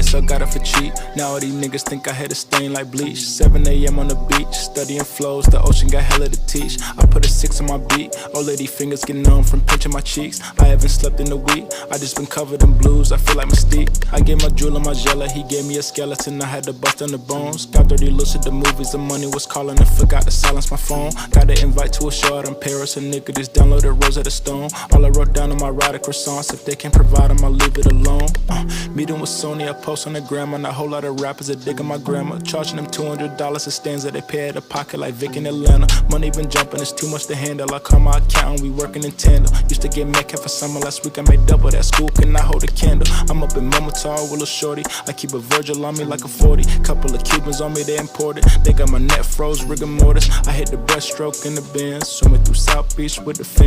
so got it for cheap. Now all these niggas think I had a stain like bleach. 7 a.m. on the beach, studying flows, the ocean got hella to teach. I put a 6 on my beat, all of these fingers get numb from pinching my cheeks. I haven't slept in a week, I just been covered in blues, I feel like Mystique. I gave my jewel and my gela, he gave me a skeleton, I had to bust on the bones. Got dirty looks at the movies, the money was calling and forgot to silence my phone. Got an invite to a show out in Paris, a nigga just downloaded Rosetta Stone. All I wrote down on my ride croissants, if they can't provide them, I'll leave it alone. Meeting with Sony, I post on the gram, and a whole lot of rappers that digging my grammar. Charging them $200 a stanza, they pay out of pocket like Vic in Atlanta. Money been jumping, it's too much to handle. I call my accountant, we working in tandem. Used to get Metcalf for summer, last week I made double that. School cannot hold a candle. I'm up in Momotar with a shorty, I keep a Virgil on me like a 40. Couple of Cubans on me, they imported. They got my neck froze, rigor mortis. I hit the breaststroke in the Benz, swimming through South Beach with the fin.